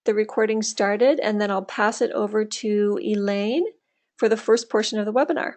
the recording started, and then I'll pass it over to Elaine for the first portion of the webinar.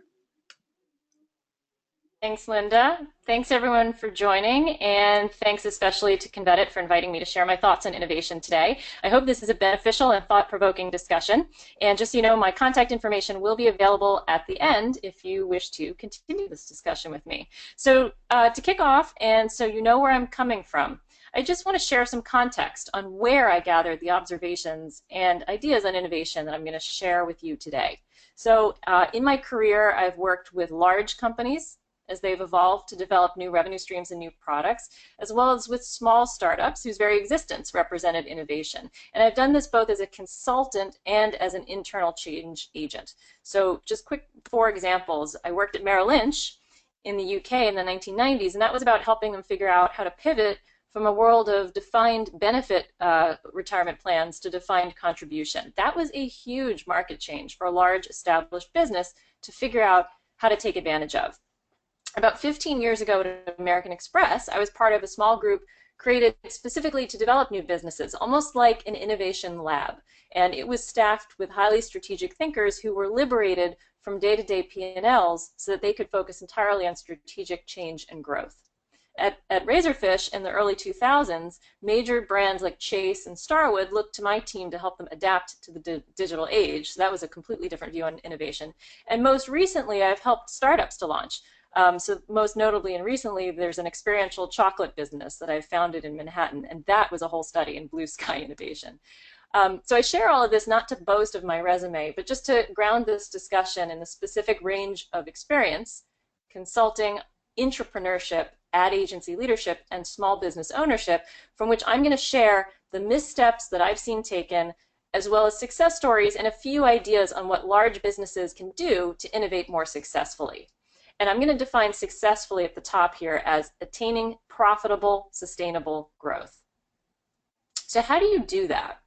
Thanks, Linda. Thanks, everyone, for joining, and thanks especially to Convetit for inviting me to share my thoughts on innovation today. I hope this is a beneficial and thought-provoking discussion. And just so you know, my contact information will be available at the end if you wish to continue this discussion with me. So to kick off, and so you know where I'm coming from, I just want to share some context on where I gathered the observations and ideas on innovation that I'm going to share with you today. So in my career, I've worked with large companies as they've evolved to develop new revenue streams and new products, as well as with small startups whose very existence represented innovation. And I've done this both as a consultant and as an internal change agent. So just quick 4 examples. I worked at Merrill Lynch in the UK in the 1990s, and that was about helping them figure out how to pivot from a world of defined benefit retirement plans to defined contribution. That was a huge market change for a large established business to figure out how to take advantage of. About 15 years ago at American Express, I was part of a small group created specifically to develop new businesses, almost like an innovation lab. And it was staffed with highly strategic thinkers who were liberated from day-to-day P&Ls so that they could focus entirely on strategic change and growth. At Razorfish in the early 2000s, major brands like Chase and Starwood looked to my team to help them adapt to the digital age. So that was a completely different view on innovation. And most recently, I've helped startups to launch. So most notably and recently, there's an experiential chocolate business that I founded in Manhattan, and that was a whole study in blue sky innovation. So I share all of this not to boast of my resume, but just to ground this discussion in the specific range of experience, consulting, entrepreneurship, ad agency leadership, and small business ownership, from which I'm going to share the missteps that I've seen taken, as well as success stories and a few ideas on what large businesses can do to innovate more successfully. And I'm going to define successfully at the top here as attaining profitable, sustainable growth. So how do you do that?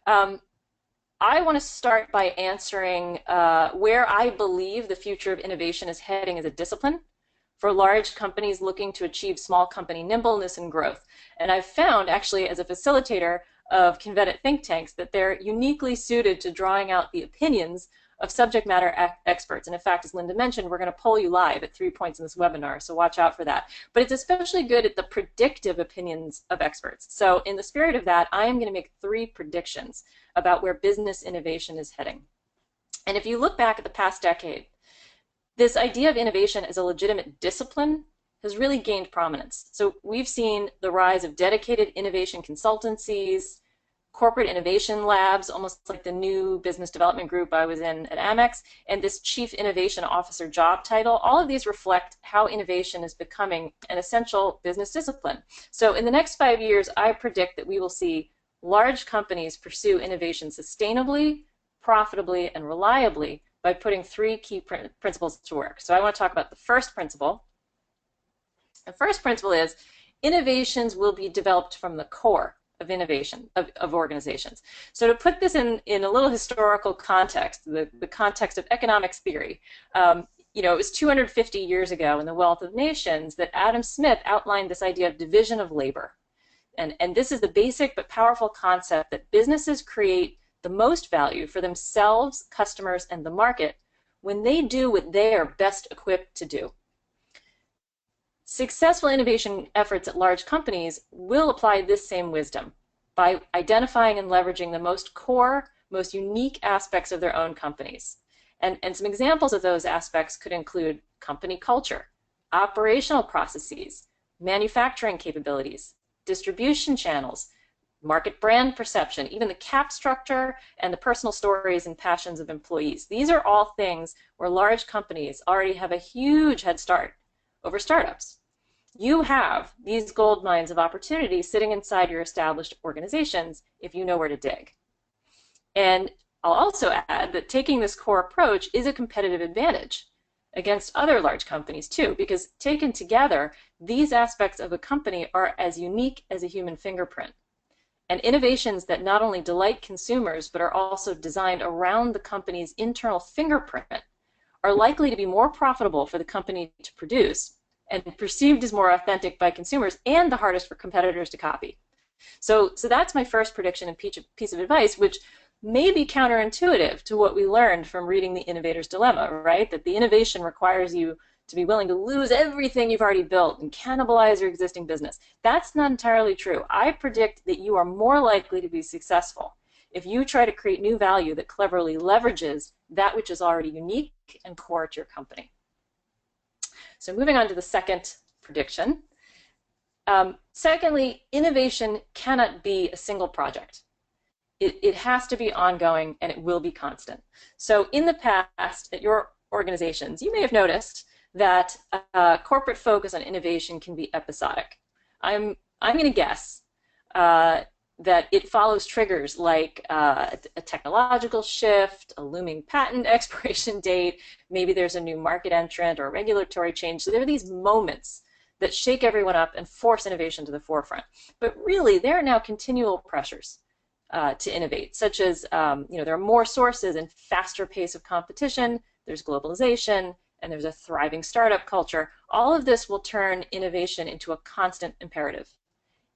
I want to start by answering where I believe the future of innovation is heading as a discipline for large companies looking to achieve small company nimbleness and growth. And I've found, actually, as a facilitator of Convetit think tanks, that they're uniquely suited to drawing out the opinions of subject matter experts. And in fact, as Linda mentioned, we're going to poll you live at 3 points in this webinar, so watch out for that. But it's especially good at the predictive opinions of experts. So in the spirit of that, I am going to make 3 predictions about where business innovation is heading. And if you look back at the past decade, this idea of innovation as a legitimate discipline has really gained prominence. So we've seen the rise of dedicated innovation consultancies, corporate innovation labs, almost like the new business development group I was in at Amex, and this chief innovation officer job title. All of these reflect how innovation is becoming an essential business discipline. So in the next 5 years, I predict that we will see large companies pursue innovation sustainably, profitably, and reliably by putting 3 key principles to work. So I want to talk about the first principle. The first principle is innovations will be developed from the core of innovation, of organizations. So to put this in a little historical context, the context of economics theory, you know, it was 250 years ago in The Wealth of Nations that Adam Smith outlined this idea of division of labor. And this is the basic but powerful concept that businesses create the most value for themselves, customers, and the market when they do what they are best equipped to do. Successful innovation efforts at large companies will apply this same wisdom by identifying and leveraging the most core, most unique aspects of their own companies. And some examples of those aspects could include company culture, operational processes, manufacturing capabilities, distribution channels, market brand perception, even the cap structure, and the personal stories and passions of employees. These are all things where large companies already have a huge head start over startups. You have these gold mines of opportunity sitting inside your established organizations if you know where to dig. And I'll also add that taking this core approach is a competitive advantage against other large companies too, because taken together, these aspects of a company are as unique as a human fingerprint. And innovations that not only delight consumers but are also designed around the company's internal fingerprint are likely to be more profitable for the company to produce and perceived as more authentic by consumers and the hardest for competitors to copy. So that's my first prediction and piece of advice, which may be counterintuitive to what we learned from reading The Innovator's Dilemma, right? That the innovation requires you to be willing to lose everything you've already built and cannibalize your existing business. That's not entirely true. I predict that you are more likely to be successful if you try to create new value that cleverly leverages that which is already unique and core to your company. So moving on to the second prediction. Secondly, innovation cannot be a single project. It has to be ongoing, and it will be constant. So in the past, at your organizations, you may have noticed that corporate focus on innovation can be episodic. I'm going to guess that it follows triggers like a technological shift, a looming patent expiration date, maybe there's a new market entrant or a regulatory change. So there are these moments that shake everyone up and force innovation to the forefront. But really, there are now continual pressures to innovate, such as there are more sources and faster pace of competition, there's globalization, and there's a thriving startup culture. All of this will turn innovation into a constant imperative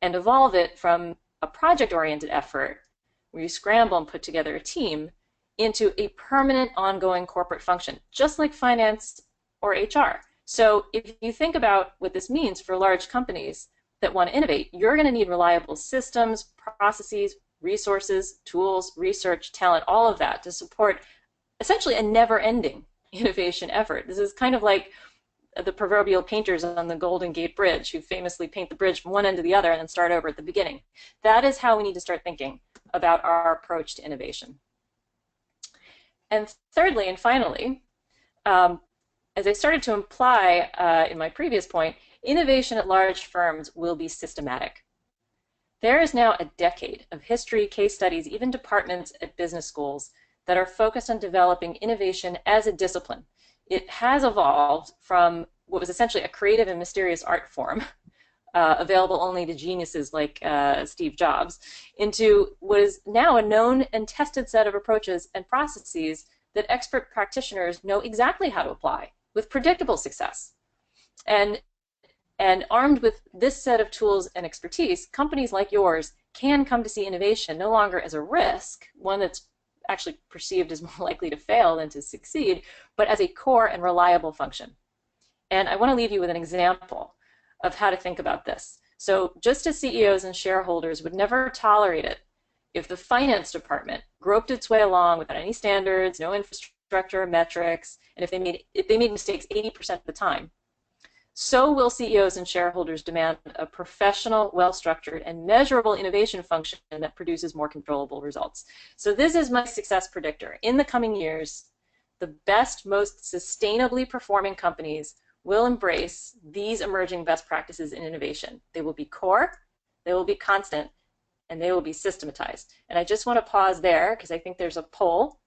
and evolve it from a project-oriented effort where you scramble and put together a team into a permanent, ongoing corporate function, just like finance or HR. So if you think about what this means for large companies that want to innovate, you're going to need reliable systems, processes, resources, tools, research, talent, all of that to support essentially a never-ending innovation effort. This is kind of like the proverbial painters on the Golden Gate Bridge who famously paint the bridge from one end to the other and then start over at the beginning. That is how we need to start thinking about our approach to innovation. And thirdly and finally, as I started to imply in my previous point, innovation at large firms will be systematic. There is now a decade of history, case studies, even departments at business schools that are focused on developing innovation as a discipline. It has evolved from what was essentially a creative and mysterious art form, available only to geniuses like Steve Jobs, into what is now a known and tested set of approaches and processes that expert practitioners know exactly how to apply with predictable success. And armed with this set of tools and expertise, companies like yours can come to see innovation no longer as a risk, one that's actually perceived as more likely to fail than to succeed, but as a core and reliable function. And I want to leave you with an example of how to think about this. So just as CEOs and shareholders would never tolerate it if the finance department groped its way along without any standards, no infrastructure, metrics, and if they made mistakes 80% of the time, so will CEOs and shareholders demand a professional, well-structured, and measurable innovation function that produces more controllable results. So this is my success predictor. In the coming years, the best, most sustainably performing companies will embrace these emerging best practices in innovation. They will be core, they will be constant, and they will be systematized. And I just want to pause there because I think there's a poll,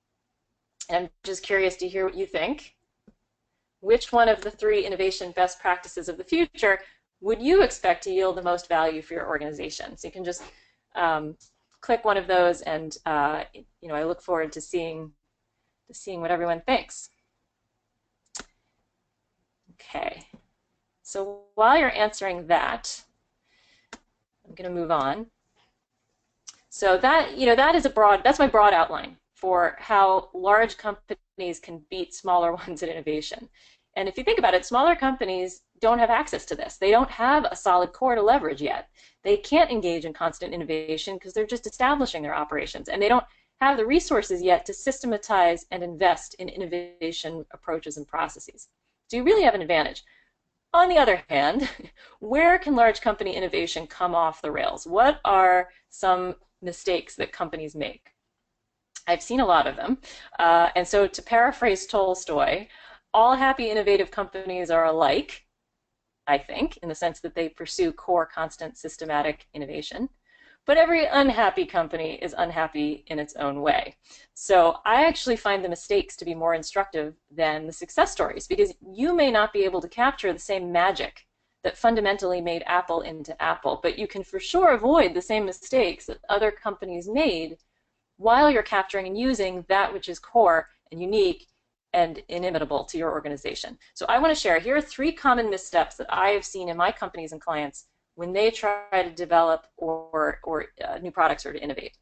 and I'm just curious to hear what you think. Which one of the 3 innovation best practices of the future would you expect to yield the most value for your organization? So you can just click one of those, and I look forward to seeing what everyone thinks. Okay, so while you're answering that, I'm going to move on. So that is that's my broad outline for how large companies can beat smaller ones at innovation. And if you think about it, smaller companies don't have access to this. They don't have a solid core to leverage yet. They can't engage in constant innovation because they're just establishing their operations, and they don't have the resources yet to systematize and invest in innovation approaches and processes. So you really have an advantage. On the other hand, where can large company innovation come off the rails? What are some mistakes that companies make? I've seen a lot of them. And so to paraphrase Tolstoy, all happy innovative companies are alike, I think, in the sense that they pursue core, constant, systematic innovation. But every unhappy company is unhappy in its own way. So I actually find the mistakes to be more instructive than the success stories, because you may not be able to capture the same magic that fundamentally made Apple into Apple, but you can for sure avoid the same mistakes that other companies made while you're capturing and using that which is core and unique and inimitable to your organization. So I want to share, here are 3 common missteps that I have seen in my companies and clients when they try to develop or new products or to innovate.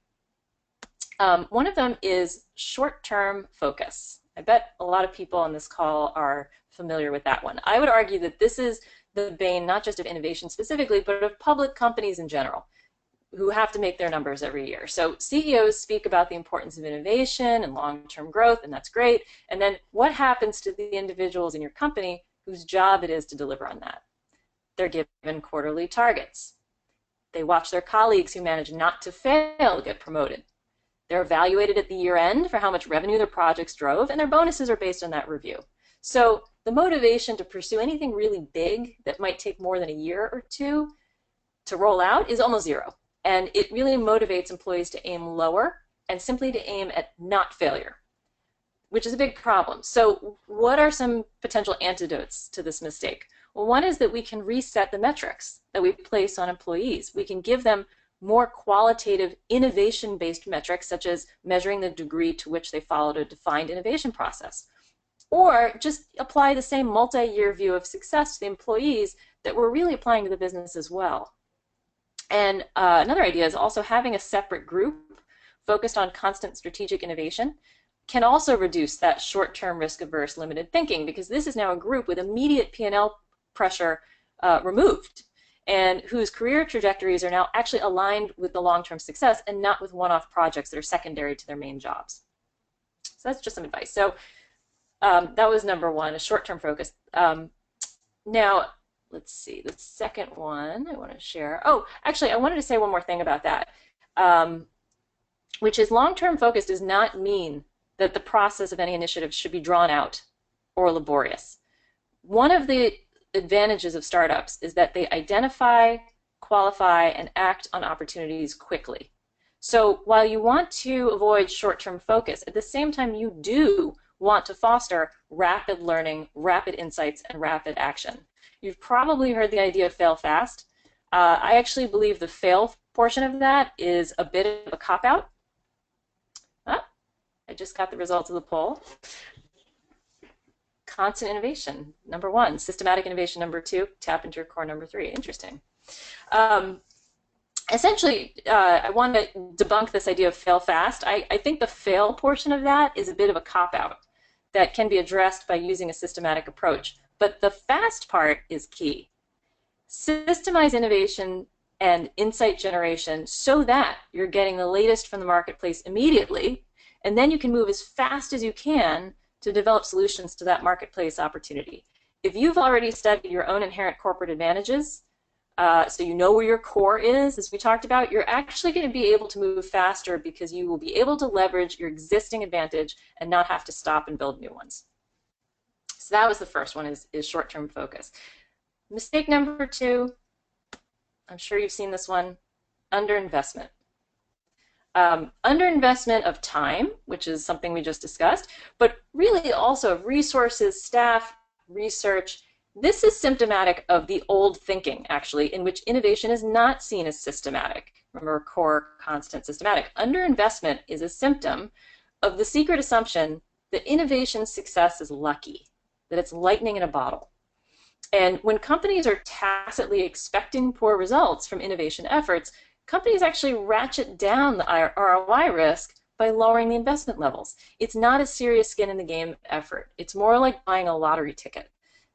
One of them is short-term focus. I bet a lot of people on this call are familiar with that one. I would argue that this is the bane not just of innovation specifically, but of public companies in general, who have to make their numbers every year. So CEOs speak about the importance of innovation and long-term growth, and that's great. And then what happens to the individuals in your company whose job it is to deliver on that? They're given quarterly targets. They watch their colleagues who manage not to fail get promoted. They're evaluated at the year end for how much revenue their projects drove, and their bonuses are based on that review. So the motivation to pursue anything really big that might take more than a year or two to roll out is almost zero. And it really motivates employees to aim lower and simply to aim at not failure, which is a big problem. So what are some potential antidotes to this mistake? Well, one is that we can reset the metrics that we place on employees. We can give them more qualitative innovation-based metrics, such as measuring the degree to which they followed a defined innovation process. Or just apply the same multi-year view of success to the employees that we're really applying to the business as well. And another idea is also having a separate group focused on constant strategic innovation can also reduce that short-term risk-averse limited thinking, because this is now a group with immediate P&L pressure removed, and whose career trajectories are now actually aligned with the long-term success and not with one-off projects that are secondary to their main jobs. So that's just some advice. So that was number one, a short-term focus. Now, let's see, the second one I want to share. Oh, actually, I wanted to say one more thing about that, which is long-term focus does not mean that the process of any initiative should be drawn out or laborious. One of the advantages of startups is that they identify, qualify, and act on opportunities quickly. So while you want to avoid short-term focus, at the same time you do want to foster rapid learning, rapid insights, and rapid action. You've probably heard the idea of fail fast. I actually believe the fail portion of that is a bit of a cop-out. I just got the results of the poll. Constant innovation, number one. Systematic innovation, number two. Tap into your core, number three. Interesting. Essentially, I want to debunk this idea of fail fast. I think the fail portion of that is a bit of a cop-out that can be addressed by using a systematic approach. But the fast part is key. Systemize innovation and insight generation so that you're getting the latest from the marketplace immediately, and then you can move as fast as you can to develop solutions to that marketplace opportunity. If you've already studied your own inherent corporate advantages, so you know where your core is, as we talked about, you're actually going to be able to move faster because you will be able to leverage your existing advantage and not have to stop and build new ones. So that was the first one, is short-term focus. Mistake number two, I'm sure you've seen this one, underinvestment. Underinvestment of time, which is something we just discussed, but really also of resources, staff, research. This is symptomatic of the old thinking, actually, in which innovation is not seen as systematic. Remember, core, constant, systematic. Underinvestment is a symptom of the secret assumption that innovation success is lucky, that it's lightning in a bottle. And when companies are tacitly expecting poor results from innovation efforts, companies actually ratchet down the ROI risk by lowering the investment levels. It's not a serious skin in the game effort. It's more like buying a lottery ticket.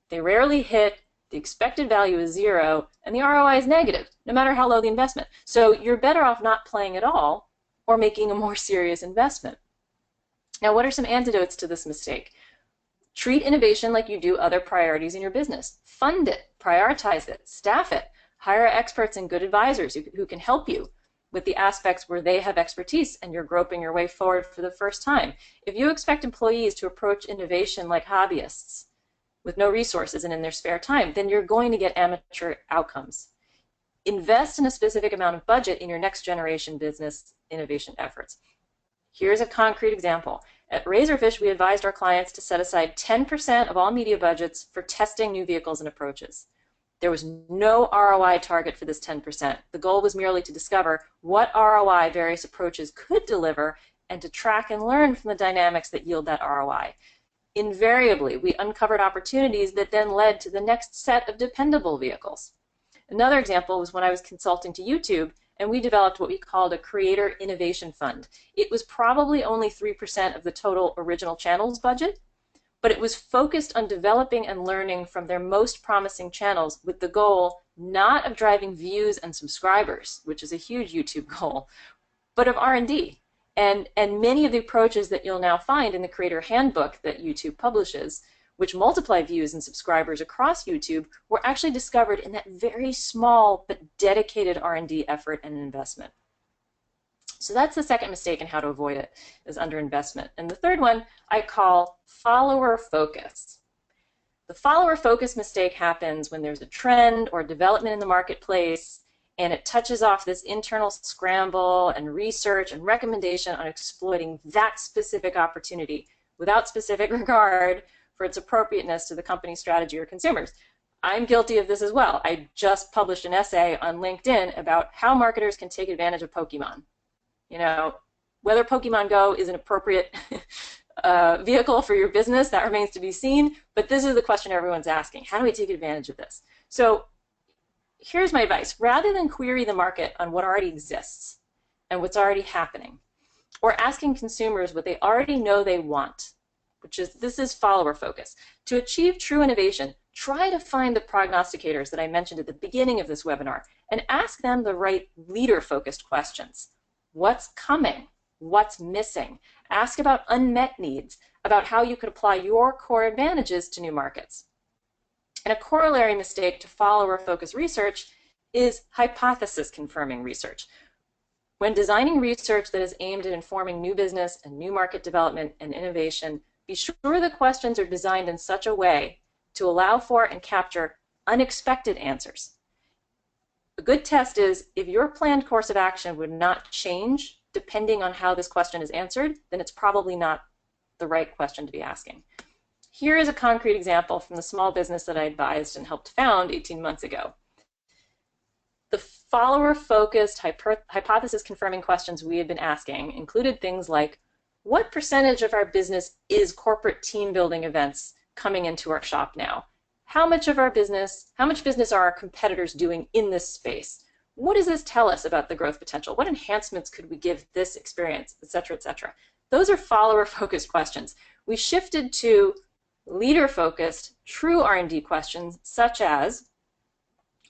They rarely hit, the expected value is zero, and the ROI is negative, no matter how low the investment. So you're better off not playing at all or making a more serious investment. Now, what are some antidotes to this mistake? Treat innovation like you do other priorities in your business. Fund it, prioritize it, staff it. Hire experts and good advisors who can help you with the aspects where they have expertise and you're groping your way forward for the first time. If you expect employees to approach innovation like hobbyists with no resources and in their spare time, then you're going to get amateur outcomes. Invest in a specific amount of budget in your next generation business innovation efforts. Here's a concrete example. At Razorfish, we advised our clients to set aside 10% of all media budgets for testing new vehicles and approaches. There was no ROI target for this 10%. The goal was merely to discover what ROI various approaches could deliver and to track and learn from the dynamics that yield that ROI. Invariably, we uncovered opportunities that then led to the next set of dependable vehicles. Another example was when I was consulting to YouTube and we developed what we called a creator innovation fund. It was probably only 3% of the total original channel's budget, but it was focused on developing and learning from their most promising channels with the goal not of driving views and subscribers, which is a huge YouTube goal, but of R&D. And many of the approaches that you'll now find in the Creator Handbook that YouTube publishes, which multiply views and subscribers across YouTube, were actually discovered in that very small but dedicated R&D effort and investment. So that's the second mistake in how to avoid it, is underinvestment. And the third one I call follower focus. The follower focus mistake happens when there's a trend or development in the marketplace and it touches off this internal scramble and research and recommendation on exploiting that specific opportunity without specific regard for its appropriateness to the company's strategy or consumers. I'm guilty of this as well. I just published an essay on LinkedIn about how marketers can take advantage of Pokemon. You know, whether Pokemon Go is an appropriate vehicle for your business, that remains to be seen, but this is the question everyone's asking. How do we take advantage of this? So here's my advice. Rather than query the market on what already exists and what's already happening, or asking consumers what they already know they want, this is follower focus. To achieve true innovation, try to find the prognosticators that I mentioned at the beginning of this webinar and ask them the right leader-focused questions. What's coming? What's missing? Ask about unmet needs, about how you could apply your core advantages to new markets. And a corollary mistake to follower-focused research is hypothesis-confirming research. When designing research that is aimed at informing new business and new market development and innovation, be sure the questions are designed in such a way to allow for and capture unexpected answers. A good test is if your planned course of action would not change depending on how this question is answered, then it's probably not the right question to be asking. Here is a concrete example from the small business that I advised and helped found 18 months ago. The follower-focused, hypothesis-confirming questions we had been asking included things like, what percentage of our business is corporate team-building events coming into our shop now? How much business are our competitors doing in this space? What does this tell us about the growth potential? What enhancements could we give this experience, et cetera, et cetera? Those are follower-focused questions. We shifted to leader-focused, true R&D questions, such as,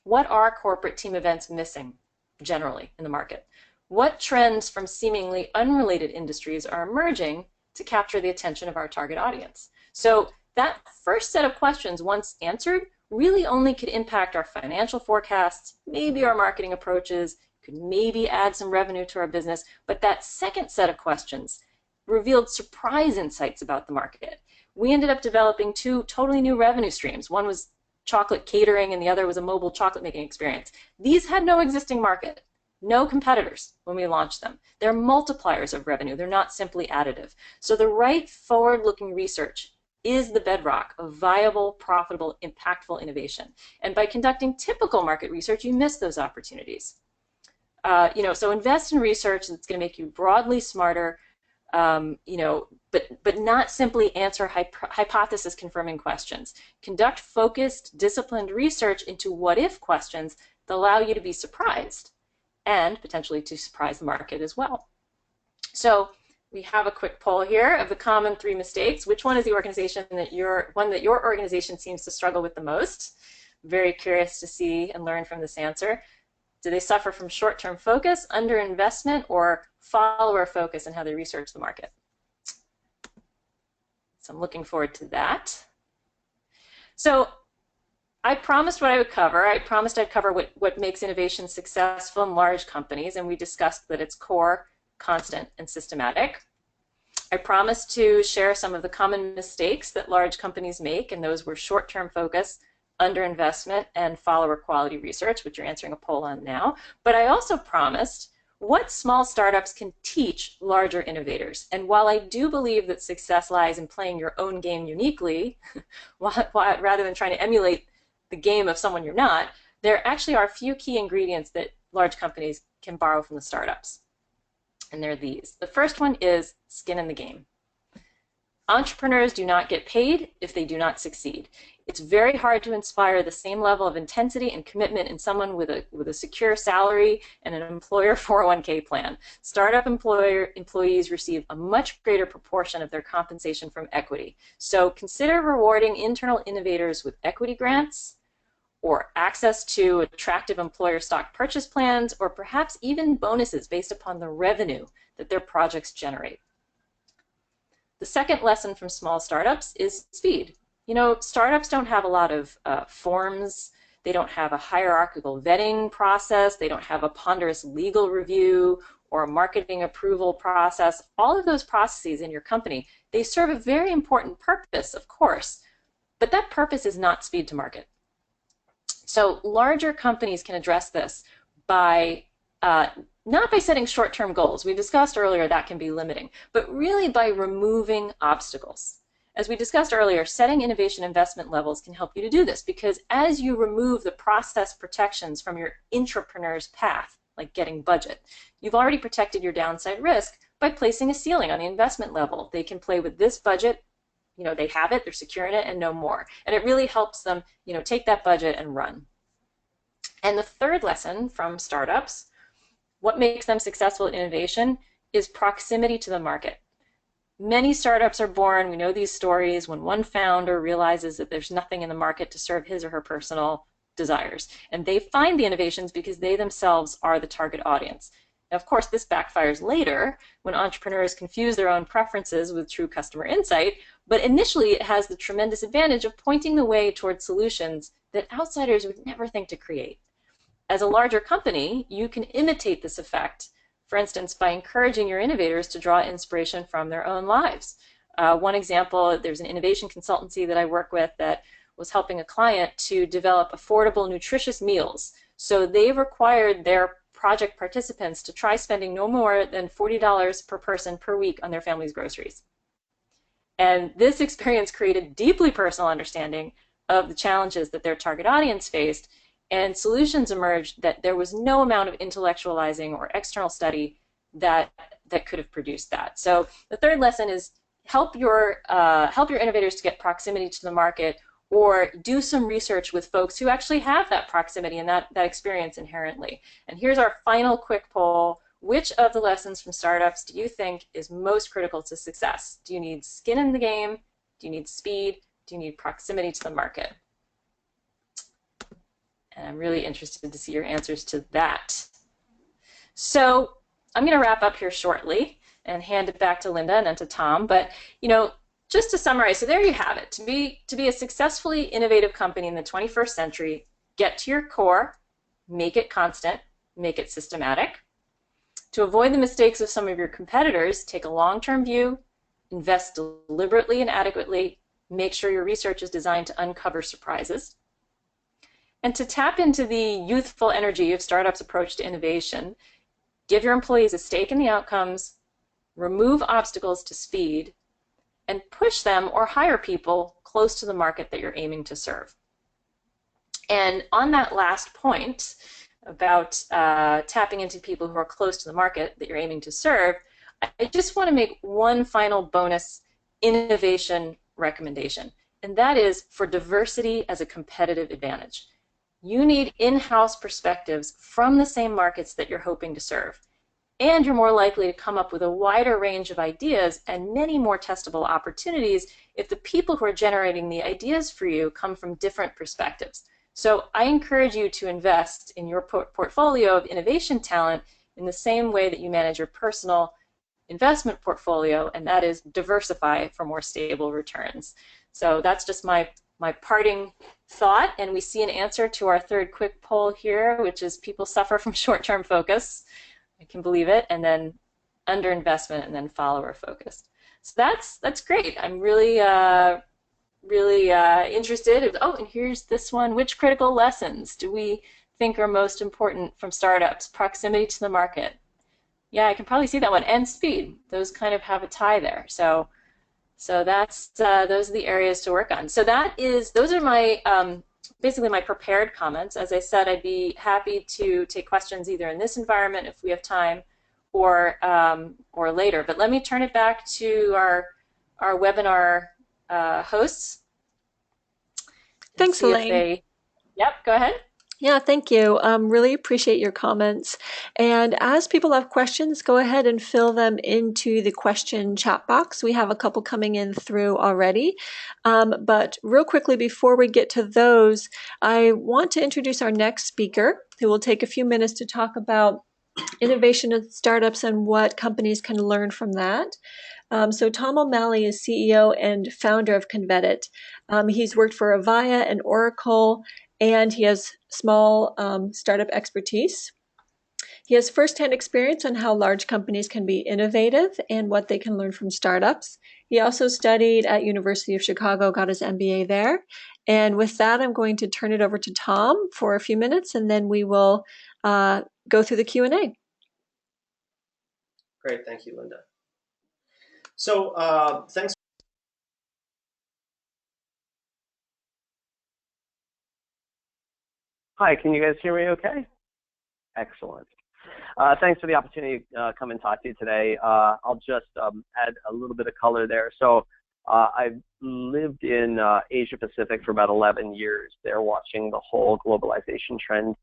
what are corporate team events missing generally in the market? What trends from seemingly unrelated industries are emerging to capture the attention of our target audience? So that first set of questions, once answered, really only could impact our financial forecasts, maybe our marketing approaches, could maybe add some revenue to our business, but that second set of questions revealed surprise insights about the market. We ended up developing two totally new revenue streams. One was chocolate catering and the other was a mobile chocolate making experience. These had no existing market, no competitors when we launched them. They're multipliers of revenue. They're not simply additive. So the right forward-looking research is the bedrock of viable, profitable, impactful innovation. And by conducting typical market research, you miss those opportunities. So invest in research that's going to make you broadly smarter, but not simply answer hypothesis-confirming questions. Conduct focused, disciplined research into what-if questions that allow you to be surprised and potentially to surprise the market as well. So we have a quick poll here of the common 3 mistakes. Which one is the organization that your organization seems to struggle with the most? Very curious to see and learn from this answer. Do they suffer from short-term focus, underinvestment, or follower focus in how they research the market? So I'm looking forward to that. So I promised what I would cover. I promised I'd cover what makes innovation successful in large companies, and we discussed that it's core, constant, and systematic. I promised to share some of the common mistakes that large companies make, and those were short-term focus, underinvestment, and follower quality research, which you're answering a poll on now. But I also promised what small startups can teach larger innovators. And while I do believe that success lies in playing your own game uniquely, rather than trying to emulate the game of someone you're not, there actually are a few key ingredients that large companies can borrow from the startups. And they're these. The first one is skin in the game. Entrepreneurs do not get paid if they do not succeed. It's very hard to inspire the same level of intensity and commitment in someone with a secure salary and an employer 401k plan. Startup employees receive a much greater proportion of their compensation from equity. So consider rewarding internal innovators with equity grants, or access to attractive employer stock purchase plans, or perhaps even bonuses based upon the revenue that their projects generate. The second lesson from small startups is speed. You know, startups don't have a lot of forms. They don't have a hierarchical vetting process. They don't have a ponderous legal review or a marketing approval process. All of those processes in your company, they serve a very important purpose, of course, but that purpose is not speed to market. So larger companies can address this by not by setting short-term goals. We discussed earlier that can be limiting, but really by removing obstacles. As we discussed earlier, setting innovation investment levels can help you to do this, because as you remove the process protections from your intrapreneur's path, like getting budget, you've already protected your downside risk by placing a ceiling on the investment level. They can play with this budget, you know, they have it, they're secure in it, and no more. And it really helps them, you know, take that budget and run. And the third lesson from startups, what makes them successful at innovation, is proximity to the market. Many startups are born, we know these stories, when one founder realizes that there's nothing in the market to serve his or her personal desires. And they find the innovations because they themselves are the target audience. Now, of course, this backfires later when entrepreneurs confuse their own preferences with true customer insight, but initially it has the tremendous advantage of pointing the way towards solutions that outsiders would never think to create. As a larger company, you can imitate this effect, for instance, by encouraging your innovators to draw inspiration from their own lives. One example, there's an innovation consultancy that I work with that was helping a client to develop affordable, nutritious meals. So they required their project participants to try spending no more than $40 per person per week on their family's groceries. And this experience created deeply personal understanding of the challenges that their target audience faced, and solutions emerged that there was no amount of intellectualizing or external study that could have produced that. So the third lesson is help your innovators to get proximity to the market, or do some research with folks who actually have that proximity and that experience inherently. And here's our final quick poll. Which of the lessons from startups do you think is most critical to success? Do you need skin in the game? Do you need speed? Do you need proximity to the market? And I'm really interested to see your answers to that. So I'm going to wrap up here shortly and hand it back to Linda and then to Tom. But, you know, just to summarize, so there you have it. To be a successfully innovative company in the 21st century, get to your core, make it constant, make it systematic. To avoid the mistakes of some of your competitors, take a long-term view, invest deliberately and adequately, make sure your research is designed to uncover surprises. And to tap into the youthful energy of startups' approach to innovation, give your employees a stake in the outcomes, remove obstacles to speed, and push them or hire people close to the market that you're aiming to serve. And on that last point about tapping into people who are close to the market that you're aiming to serve, I just want to make one final bonus innovation recommendation, and that is for diversity as a competitive advantage. You need in-house perspectives from the same markets that you're hoping to serve. And you're more likely to come up with a wider range of ideas and many more testable opportunities if the people who are generating the ideas for you come from different perspectives. So I encourage you to invest in your portfolio of innovation talent in the same way that you manage your personal investment portfolio, and that is diversify for more stable returns. So that's just my parting thought, and we see an answer to our third quick poll here, which is people suffer from short-term focus. I can believe it, and then underinvestment, and then follower focused. So that's great. I'm really interested. Oh, and here's this one. Which critical lessons do we think are most important from startups? Proximity to the market. Yeah, I can probably see that one. And speed. Those kind of have a tie there. So that's those are the areas to work on. So those are my basically my prepared comments. As I said, I'd be happy to take questions either in this environment if we have time, or later. But let me turn it back to our our webinar hosts and Thanks, see if Elaine. they, yep, go ahead. Yeah, thank you. Really appreciate your comments. And as people have questions, go ahead and fill them into the question chat box. We have a couple coming in through already. But real quickly, before we get to those, I want to introduce our next speaker, who will take a few minutes to talk about innovation in startups and what companies can learn from that. So Tom O'Malley is CEO and founder of Convetit. He's worked for Avaya and Oracle, and he has small startup expertise. He has firsthand experience on how large companies can be innovative and what they can learn from startups. He also studied at University of Chicago, got his MBA there. And with that, I'm going to turn it over to Tom for a few minutes, and then we will go through the Q&A. Great, thank you, Linda. So thanks. Hi, can you guys hear me okay? Excellent. Thanks for the opportunity to come and talk to you today. I'll just add a little bit of color there. So I've lived in Asia Pacific for about 11 years. There watching the whole globalization trend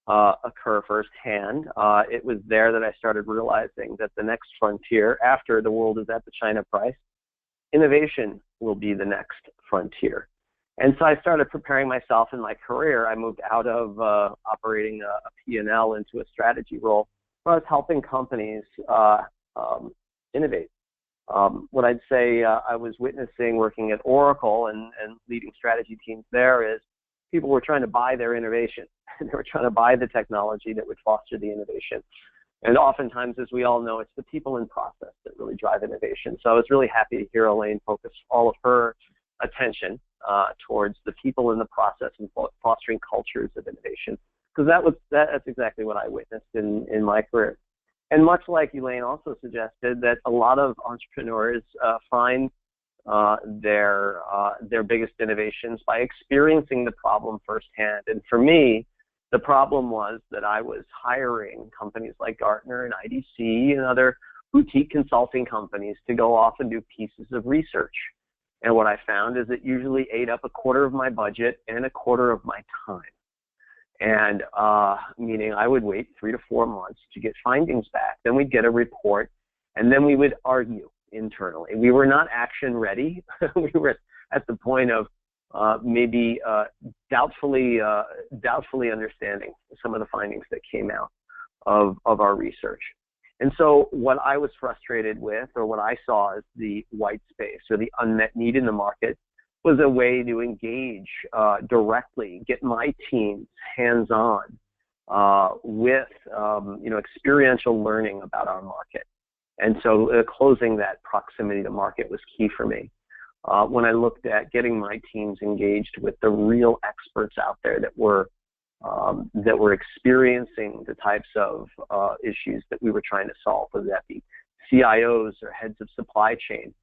occur firsthand. It was there that I started realizing that the next frontier, after the world is at the China price, innovation will be the next frontier. And so I started preparing myself in my career. I moved out of operating a P&L into a strategy role where I was helping companies innovate. What I'd say I was witnessing working at Oracle and leading strategy teams there is people were trying to buy their innovation. They were trying to buy the technology that would foster the innovation. And oftentimes, as we all know, it's the people and process that really drive innovation. So I was really happy to hear Elaine focus all of her attention towards the people in the process and fostering cultures of innovation, because that's exactly what I witnessed in my career. And much like Elaine also suggested, that a lot of entrepreneurs find their biggest innovations by experiencing the problem firsthand. And for me, the problem was that I was hiring companies like Gartner and IDC and other boutique consulting companies to go off and do pieces of research. And what I found is it usually ate up a quarter of my budget and a quarter of my time. And meaning I would wait 3 to 4 months to get findings back. Then we'd get a report, and then we would argue internally. We were not action ready. We were at the point of maybe doubtfully understanding some of the findings that came out of our research. And so what I was frustrated with, or what I saw as the white space or the unmet need in the market, was a way to engage directly, get my teams hands-on with experiential learning about our market. And so closing that proximity to market was key for me. When I looked at getting my teams engaged with the real experts out there that were experiencing the types of issues that we were trying to solve, whether that be CIOs or heads of supply chain,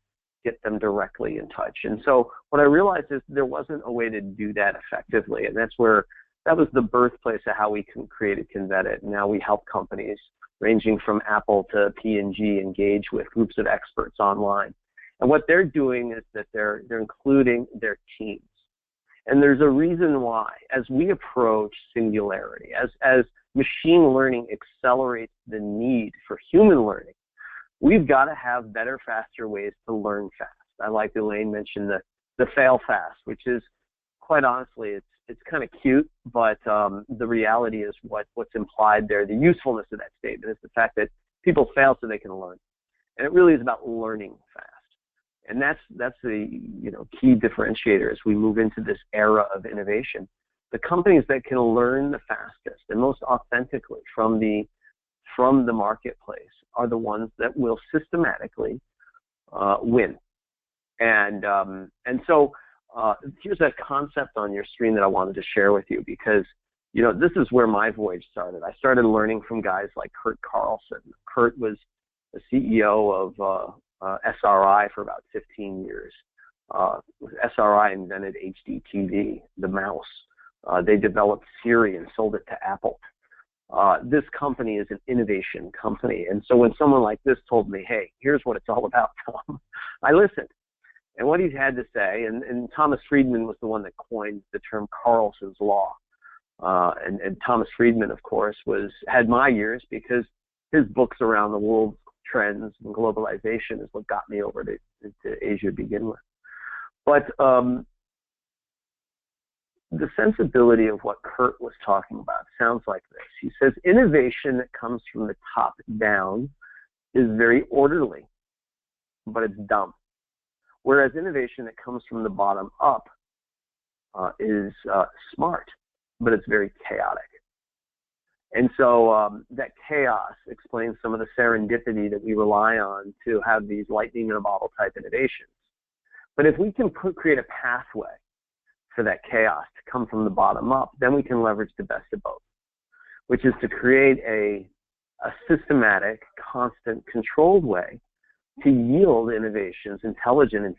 get them directly in touch. And so what I realized is there wasn't a way to do that effectively, and that was the birthplace of how we created Convetit. Now we help companies ranging from Apple to P&G engage with groups of experts online. And what they're doing is that they're including their teams. And there's a reason why. As we approach singularity, as machine learning accelerates the need for human learning, we've got to have better, faster ways to learn fast. I like Elaine mentioned the fail fast, which is, quite honestly, it's kind of cute, but the reality is what's implied there. The usefulness of that statement is the fact that people fail so they can learn. And it really is about learning fast. And that's the key differentiator as we move into this era of innovation. The companies that can learn the fastest and most authentically from the marketplace are the ones that will systematically win. And so here's a concept on your screen that I wanted to share with you, because this is where my voyage started. I started learning from guys like Kurt Carlson. Kurt was the CEO of SRI for about 15 years. SRI invented HD TV, the mouse. They developed Siri and sold it to Apple. This company is an innovation company. And so when someone like this told me, hey, here's what it's all about, Tom, I listened. And what he's had to say, and Thomas Friedman was the one that coined the term Carlsons Law. And Thomas Friedman, of course, had my ears because his books around the world trends and globalization is what got me over to Asia to begin with. But the sensibility of what Kurt was talking about sounds like this. He says innovation that comes from the top down is very orderly, but it's dumb. Whereas innovation that comes from the bottom up is smart, but it's very chaotic. And so that chaos explains some of the serendipity that we rely on to have these lightning in a bottle type innovations. But if we can create a pathway for that chaos to come from the bottom up, then we can leverage the best of both, which is to create a systematic, constant, controlled way to yield innovations, intelligent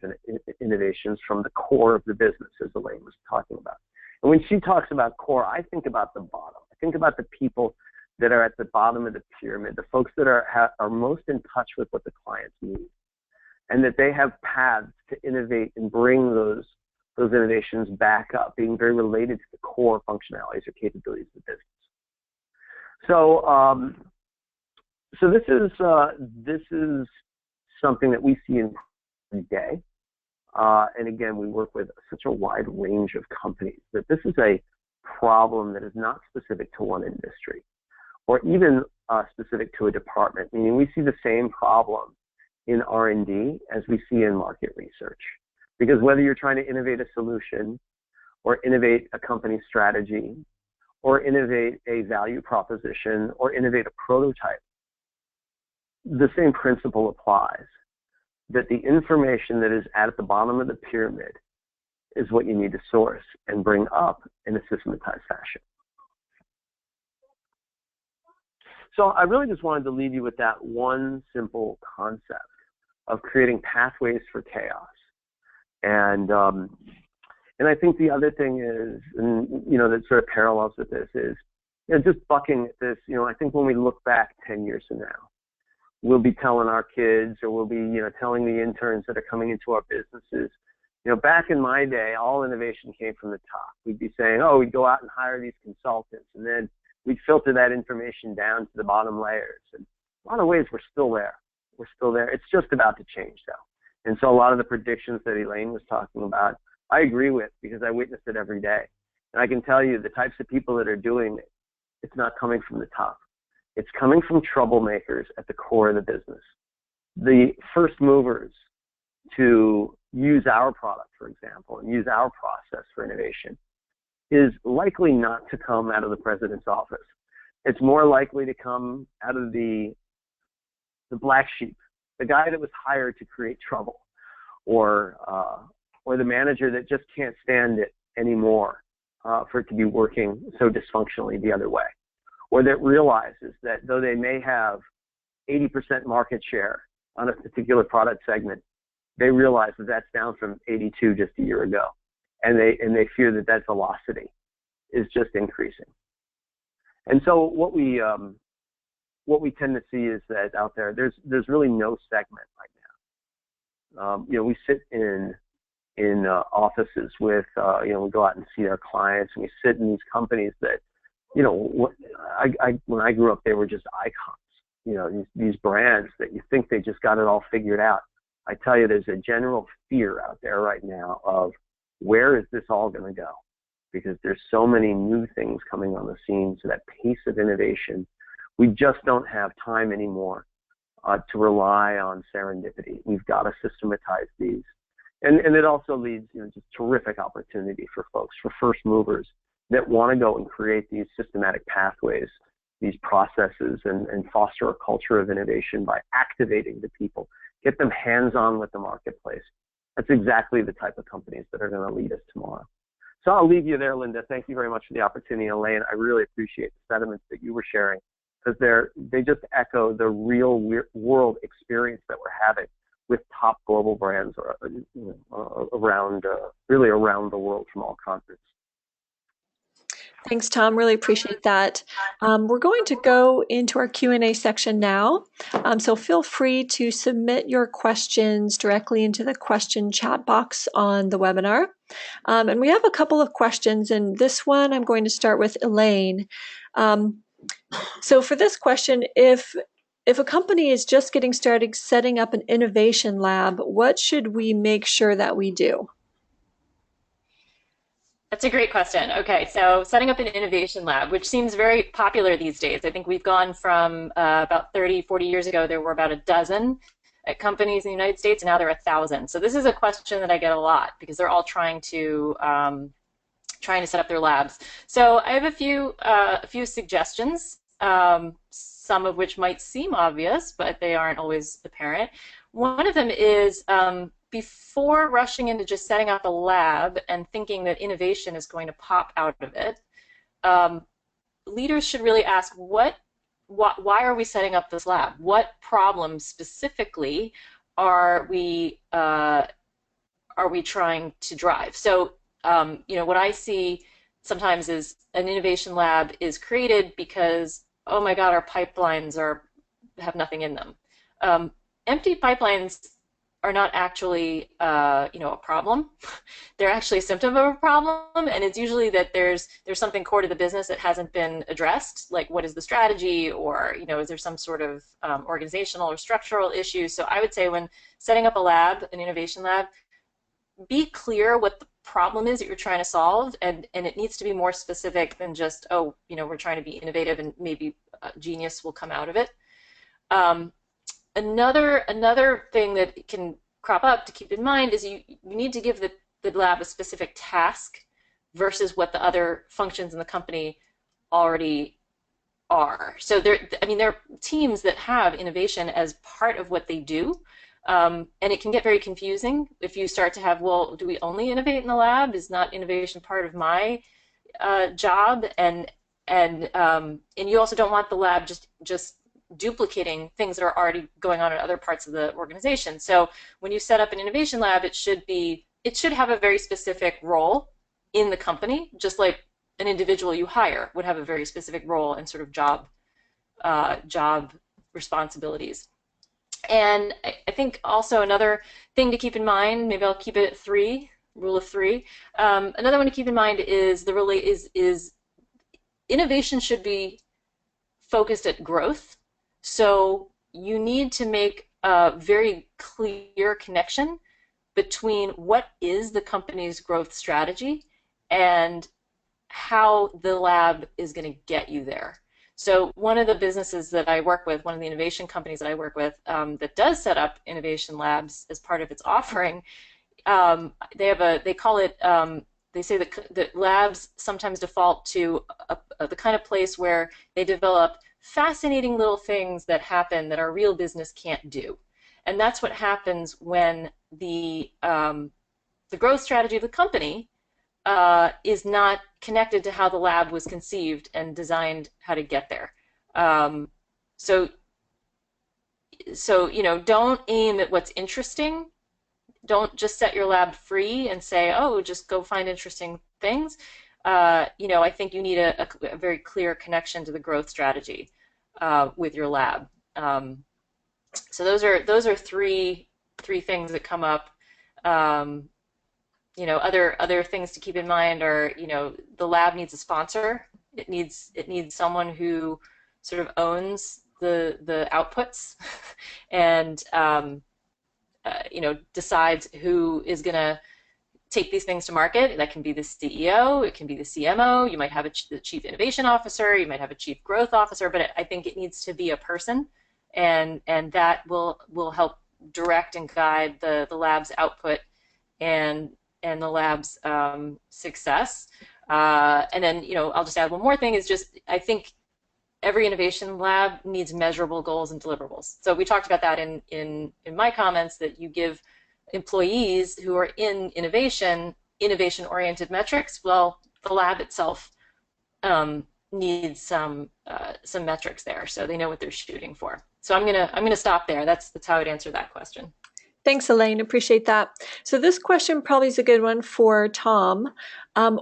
innovations from the core of the business, as Elaine was talking about. And when she talks about core, I think about the bottom. I think about the people that are at the bottom of the pyramid, the folks that are most in touch with what the clients need, and that they have paths to innovate and bring those innovations back up, being very related to the core functionalities or capabilities of the business. So this is something that we see in every day. And again, we work with such a wide range of companies that this is a problem that is not specific to one industry or even specific to a department, meaning we see the same problem in R&D as we see in market research. Because whether you're trying to innovate a solution or innovate a company strategy or innovate a value proposition or innovate a prototype, the same principle applies, that the information that is at the bottom of the pyramid is what you need to source and bring up in a systematized fashion. So I really just wanted to leave you with that one simple concept of creating pathways for chaos. And I think the other thing is, and that sort of parallels with this is, just bucking at this. I think when we look back 10 years from now, we'll be telling our kids, or we'll be, telling the interns that are coming into our businesses, back in my day, all innovation came from the top. We'd be saying, oh, we'd go out and hire these consultants, and then we'd filter that information down to the bottom layers. And in a lot of ways, we're still there. We're still there. It's just about to change, though. And so a lot of the predictions that Elaine was talking about, I agree with, because I witness it every day. And I can tell you the types of people that are doing it, it's not coming from the top. It's coming from troublemakers at the core of the business. The first movers to use our product, for example, and use our process for innovation is likely not to come out of the president's office. It's more likely to come out of the black sheep, the guy that was hired to create trouble, or the manager that just can't stand it anymore for it to be working so dysfunctionally the other way, or that realizes that though they may have 80% market share on a particular product segment, they realize that that's down from 82 just a year ago, and they fear that that velocity is just increasing. And so what we tend to see is that out there, there's really no segment right now. We sit in offices with, we go out and see our clients, and we sit in these companies that, when I grew up, they were just icons. These brands that you think they just got it all figured out. I tell you, there's a general fear out there right now of where is this all going to go? Because there's so many new things coming on the scene, so that pace of innovation, we just don't have time anymore to rely on serendipity. We've got to systematize these. And it also leads, just terrific opportunity for folks, for first movers that want to go and create these systematic pathways, these processes, and foster a culture of innovation by activating the people, get them hands-on with the marketplace. That's exactly the type of companies that are going to lead us tomorrow. So I'll leave you there, Linda. Thank you very much for the opportunity, Elaine. I really appreciate the sentiments that you were sharing, because they just echo the real world experience that we're having with top global brands around the world from all continents. Thanks, Tom. Really appreciate that. We're going to go into our Q&A section now. So feel free to submit your questions directly into the question chat box on the webinar. And we have a couple of questions, and this one I'm going to start with Elaine. So for this question, if a company is just getting started setting up an innovation lab, what should we make sure that we do? That's a great question. Okay, so setting up an innovation lab, which seems very popular these days. I think we've gone from about 30, 40 years ago, there were about a dozen companies in the United States, and now there are 1,000. So this is a question that I get a lot because they're all trying to set up their labs. So I have a few suggestions, some of which might seem obvious, but they aren't always apparent. One of them is before rushing into just setting up a lab and thinking that innovation is going to pop out of it, leaders should really ask why are we setting up this lab? What problems specifically are we trying to drive? So what I see sometimes is an innovation lab is created because, oh my God, our pipelines have nothing in them. Empty pipelines are not actually a problem. They're actually a symptom of a problem, and it's usually that there's something core to the business that hasn't been addressed, like what is the strategy, or is there some sort of organizational or structural issue. So I would say when setting up a lab, an innovation lab, be clear what the problem is that you're trying to solve, and it needs to be more specific than just, we're trying to be innovative and maybe genius will come out of it. Another thing that can crop up to keep in mind is you need to give the lab a specific task versus what the other functions in the company already are. So there are teams that have innovation as part of what they do, and it can get very confusing if you start to have, well, do we only innovate in the lab? Is not innovation part of my job? And you also don't want the lab just duplicating things that are already going on in other parts of the organization. So when you set up an innovation lab, it should have a very specific role in the company, just like an individual you hire would have a very specific role and sort of job responsibilities. And I think also another thing to keep in mind, maybe I'll keep it at 3, rule of 3. Another one to keep in mind is innovation should be focused at growth. So you need to make a very clear connection between what is the company's growth strategy and how the lab is going to get you there. So one of the businesses that I work with, one of the innovation companies that I work with that does set up innovation labs as part of its offering, they call it, they say that labs sometimes default to the kind of place where they develop fascinating little things that happen that our real business can't do. And that's what happens when the growth strategy of the company is not connected to how the lab was conceived and designed how to get there. So don't aim at what's interesting. Don't just set your lab free and say, oh, just go find interesting things. I think you need a very clear connection to the growth strategy with your lab. So those are three things that come up. Other things to keep in mind are, the lab needs a sponsor. It needs someone who sort of owns the outputs and decides who is going to take these things to market. That can be the CEO, it can be the CMO, you might have the Chief Innovation Officer, you might have a Chief Growth Officer, but I think it needs to be a person, and that will help direct and guide the lab's output and the lab's success. And then, I'll just add one more thing, is just, I think every innovation lab needs measurable goals and deliverables. So we talked about that in my comments, that you give employees who are in innovation-oriented metrics. Well, the lab itself needs some metrics there, so they know what they're shooting for. So I'm gonna stop there. That's how I'd answer that question. Thanks, Elaine. Appreciate that. So this question probably is a good one for Tom.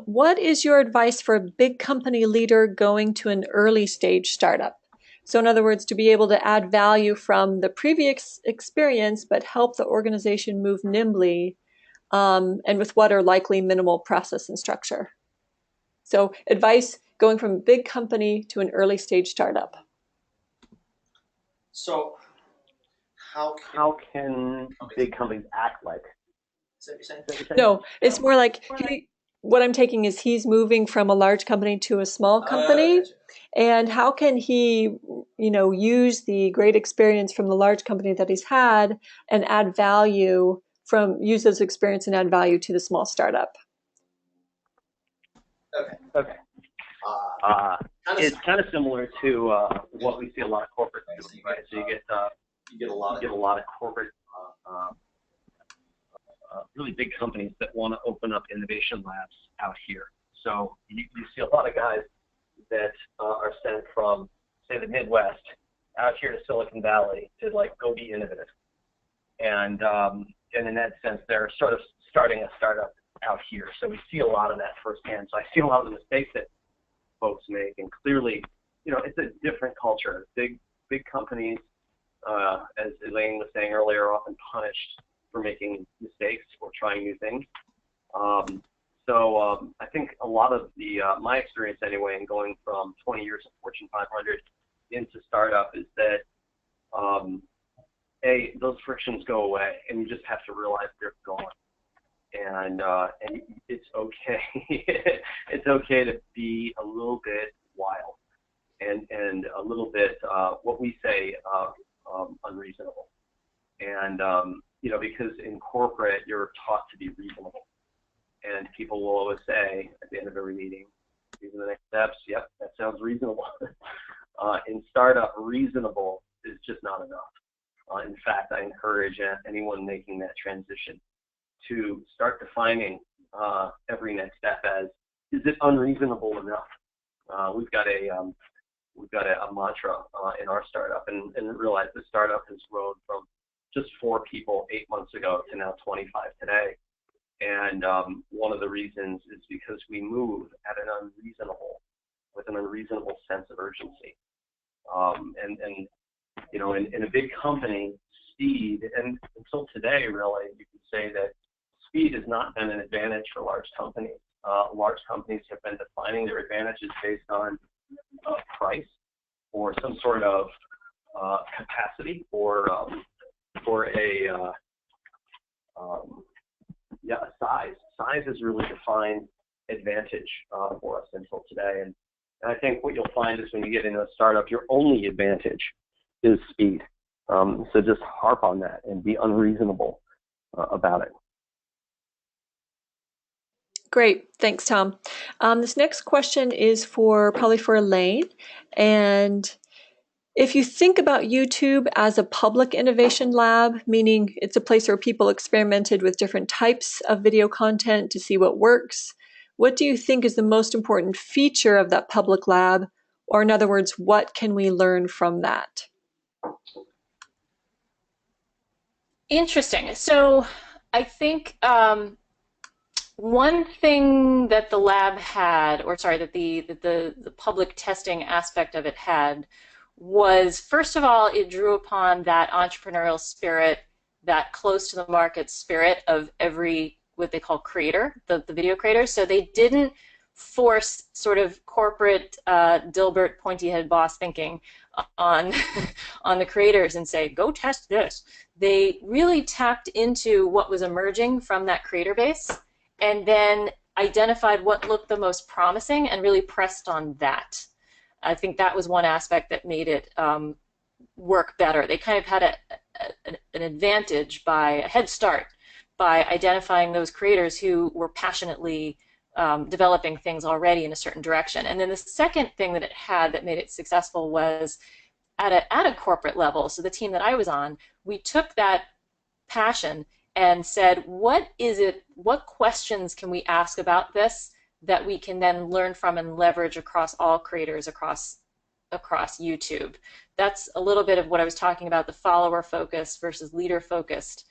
What is your advice for a big company leader going to an early stage startup? So in other words, to be able to add value from the previous experience, but help the organization move nimbly and with what are likely minimal process and structure. So advice going from a big company to an early stage startup. So how can big companies act like? is that what you're saying? No, it's more like what I'm taking is he's moving from a large company to a small company. Gotcha. And how can he, use the great experience from the large company that he's had and add value use those experience and add value to the small startup? Okay. It's kind of similar to what we see a lot of corporate doing, right? So you get a lot of corporate, really big companies that want to open up innovation labs out here. So you see a lot of guys that are sent from, say, the Midwest out here to Silicon Valley to go be innovative, and in that sense, they're sort of starting a startup out here. So we see a lot of that firsthand. So I see a lot of the mistakes that folks make, and clearly, it's a different culture. Big companies, as Elaine was saying earlier, are often punished for making mistakes or trying new things. So I think a lot of my experience anyway, in going from 20 years of Fortune 500 into startup, is that those frictions go away, and you just have to realize they're gone. And it's okay. It's okay to be a little bit wild and a little bit what we say unreasonable. And because in corporate you're taught to be reasonable, and people will always say at the end of every meeting, "These are the next steps." Yep, that sounds reasonable. In startup, reasonable is just not enough. In fact, I encourage anyone making that transition to start defining every next step as, is it unreasonable enough? We've got a mantra in our startup, and realize the startup has grown from just 4 people 8 months ago to now 25 today. And one of the reasons is because we move at with an unreasonable sense of urgency. In a big company, speed, and until today, really, you could say that speed has not been an advantage for large companies. Large companies have been defining their advantages based on price or some sort of capacity or a size. Size has really defined advantage for us until today. And I think what you'll find is when you get into a startup, your only advantage is speed. So just harp on that and be unreasonable about it. Great. Thanks, Tom. This next question is probably for Elaine. And if you think about YouTube as a public innovation lab, meaning it's a place where people experimented with different types of video content to see what works, what do you think is the most important feature of that public lab? Or in other words, what can we learn from that? Interesting. So I think one thing that the lab had, that the public testing aspect of it had, was, first of all, it drew upon that entrepreneurial spirit, that close to the market spirit of every, what they call creator, the video creators. So they didn't force sort of corporate Dilbert pointy head boss thinking on on the creators and say, go test this. They really tapped into what was emerging from that creator base, and then identified what looked the most promising and really pressed on that. I think that was one aspect that made it work better. They kind of had an advantage, a head start, by identifying those creators who were passionately developing things already in a certain direction. And then the second thing that it had that made it successful was at a corporate level. So the team that I was on, we took that passion and said, what questions can we ask about this that we can then learn from and leverage across all creators across YouTube? That's a little bit of what I was talking about, the follower focused versus leader focused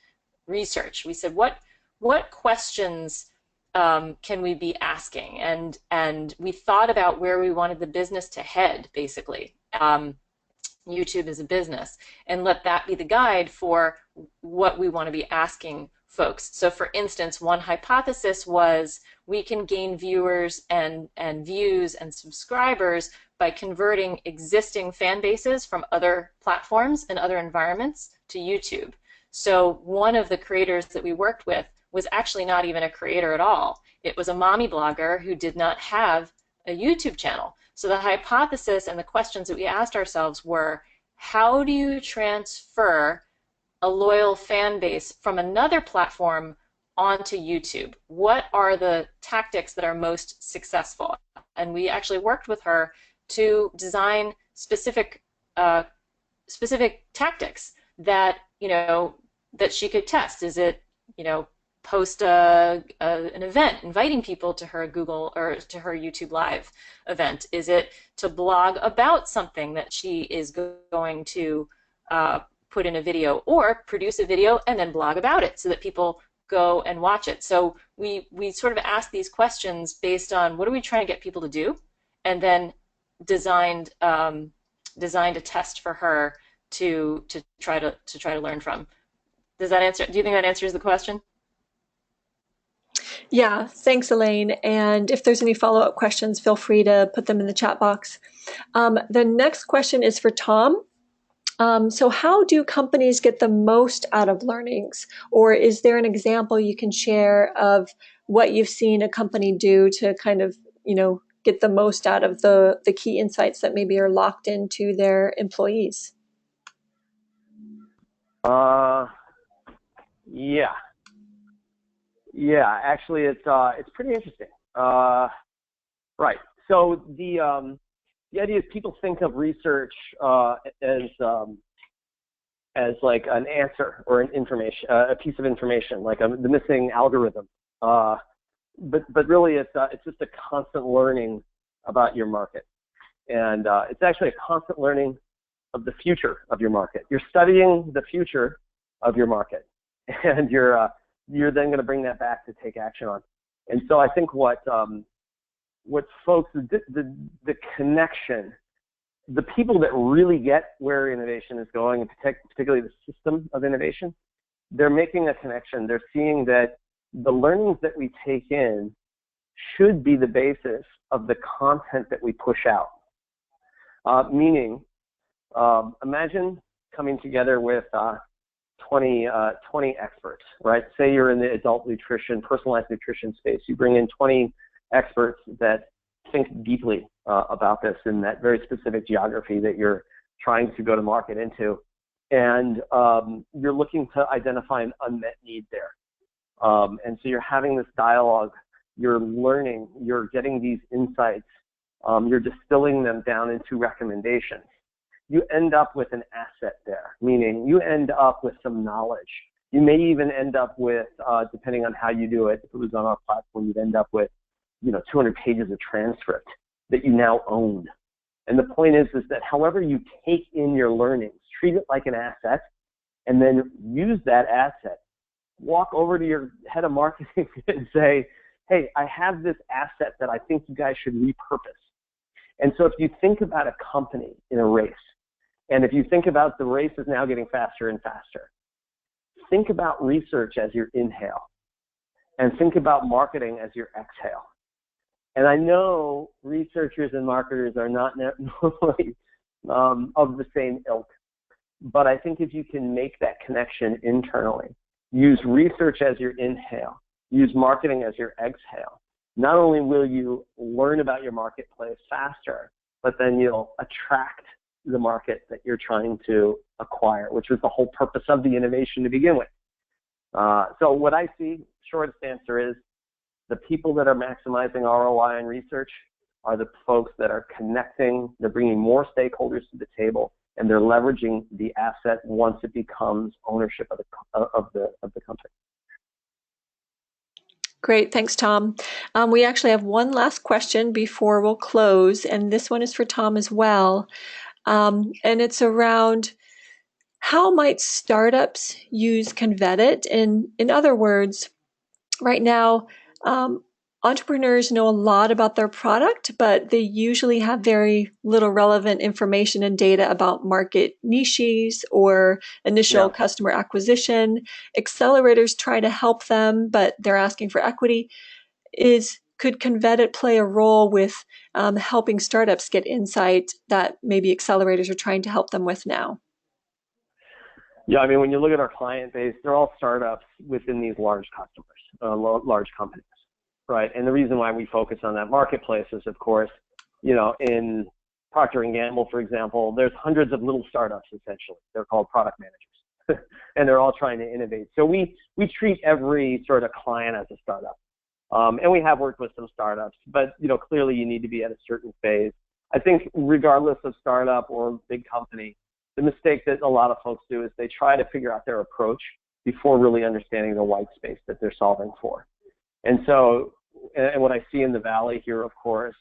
research. We said, what questions can we be asking? And we thought about where we wanted the business to head, basically. YouTube is a business, and let that be the guide for what we want to be asking folks. So for instance, one hypothesis was we can gain viewers and views and subscribers by converting existing fan bases from other platforms and other environments to YouTube. So one of the creators that we worked with was actually not even a creator at all. It was a mommy blogger who did not have a YouTube channel. So the hypothesis and the questions that we asked ourselves were, how do you transfer a loyal fan base from another platform onto YouTube? What are the tactics that are most successful? And we actually worked with her to design specific tactics that that she could test. Is it post an event inviting people to her Google or to her YouTube Live event? Is it to blog about something that she is going to put in a video, or produce a video and then blog about it so that people go and watch it? So we sort of asked these questions based on what are we trying to get people to do, and then designed a test for her to try to learn from. Does that answer? Do you think that answers the question? Yeah, thanks, Elaine. And if there's any follow-up questions, feel free to put them in the chat box. The next question is for Tom. So how do companies get the most out of learnings? Or is there an example you can share of what you've seen a company do to kind of, get the most out of the key insights that maybe are locked into their employees? Yeah, actually, it's pretty interesting. Right. So the idea is people think of research as like an answer or an information, a piece of information, like the missing algorithm. But really, it's just a constant learning about your market, and it's actually a constant learning of the future of your market. You're studying the future of your market, and you're then going to bring that back to take action on. And so I think what folks, the connection, the people that really get where innovation is going, and particularly the system of innovation, they're making a connection. They're seeing that the learnings that we take in should be the basis of the content that we push out. Meaning, imagine coming together with 20 experts, right? Say you're in the adult nutrition, personalized nutrition space. You bring in 20 experts that think deeply about this in that very specific geography that you're trying to go to market into. And you're looking to identify an unmet need there. And so you're having this dialogue, you're learning, you're getting these insights, you're distilling them down into recommendations. You end up with an asset there, meaning you end up with some knowledge. You may even end up with, depending on how you do it, if it was on our platform, you'd end up with 200 pages of transcript that you now own. And the point is that however you take in your learnings, treat it like an asset, and then use that asset. Walk over to your head of marketing and say, hey, I have this asset that I think you guys should repurpose. And so if you think about a company in a race, and if you think about the race is now getting faster and faster, think about research as your inhale, and think about marketing as your exhale. And I know researchers and marketers are not normally of the same ilk, but I think if you can make that connection internally, use research as your inhale, use marketing as your exhale, not only will you learn about your marketplace faster, but then you'll attract the market that you're trying to acquire, which was the whole purpose of the innovation to begin with. So what I see, shortest answer is, the people that are maximizing ROI in research are the folks that are connecting, they're bringing more stakeholders to the table, and they're leveraging the asset once it becomes ownership of the company. Great, thanks, Tom. We actually have one last question before we'll close, and this one is for Tom as well. And it's around how might startups use Convetit? In other words, right now, entrepreneurs know a lot about their product, but they usually have very little relevant information and data about market niches or initial customer acquisition. Accelerators try to help them, but they're asking for equity. Could Convetit play a role with helping startups get insight that maybe accelerators are trying to help them with now? Yeah, I mean, when you look at our client base, they're all startups within these large customers, large companies, right? And the reason why we focus on that marketplace is, of course, in Procter & Gamble, for example, there's hundreds of little startups, essentially. They're called product managers, and they're all trying to innovate. So we treat every sort of client as a startup. And we have worked with some startups, but, clearly you need to be at a certain phase. I think regardless of startup or big company, the mistake that a lot of folks do is they try to figure out their approach before really understanding the white space that they're solving for. And so, and what I see in the Valley here, of course,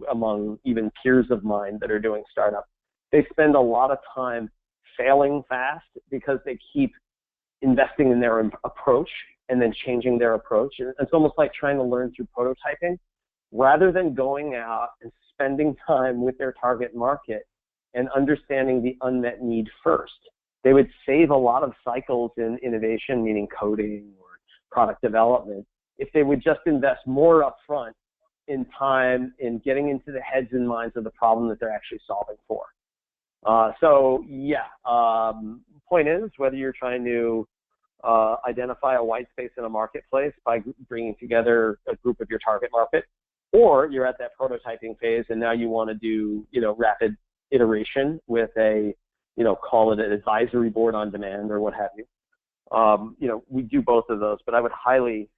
among even peers of mine that are doing startups, they spend a lot of time failing fast because they keep investing in their approach and then changing their approach. And it's almost like trying to learn through prototyping rather than going out and spending time with their target market and understanding the unmet need first. They would save a lot of cycles in innovation, meaning coding or product development, if they would just invest more upfront in time in getting into the heads and minds of the problem that they're actually solving for. Point is, whether you're trying to identify a white space in a marketplace by bringing together a group of your target market, or you're at that prototyping phase and now you want to do, rapid iteration with a, call it an advisory board on demand or what have you. We do both of those, but I would highly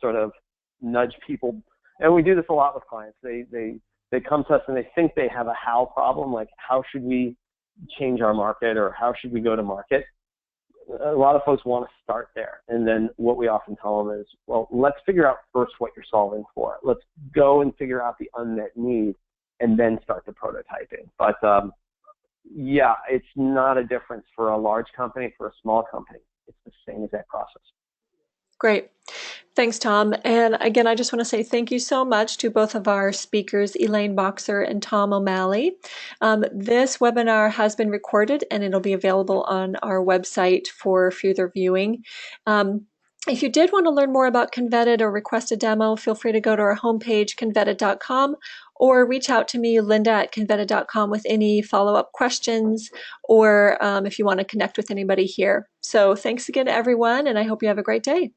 sort of nudge people, and we do this a lot with clients. They come to us and they think they have a how problem, like how should we change our market or how should we go to market? A lot of folks want to start there, and then what we often tell them is, well, let's figure out first what you're solving for. Let's go and figure out the unmet need and then start the prototyping. But it's not a difference for a large company, for a small company. It's the same exact process. Great. Thanks, Tom. And again, I just want to say thank you so much to both of our speakers, Elaine Boxer and Tom O'Malley. This webinar has been recorded and it'll be available on our website for further viewing. If you did want to learn more about Convetit or request a demo, feel free to go to our homepage, convetit.com, or reach out to me, linda@convetit.com, with any follow-up questions or if you want to connect with anybody here. So thanks again, everyone, and I hope you have a great day.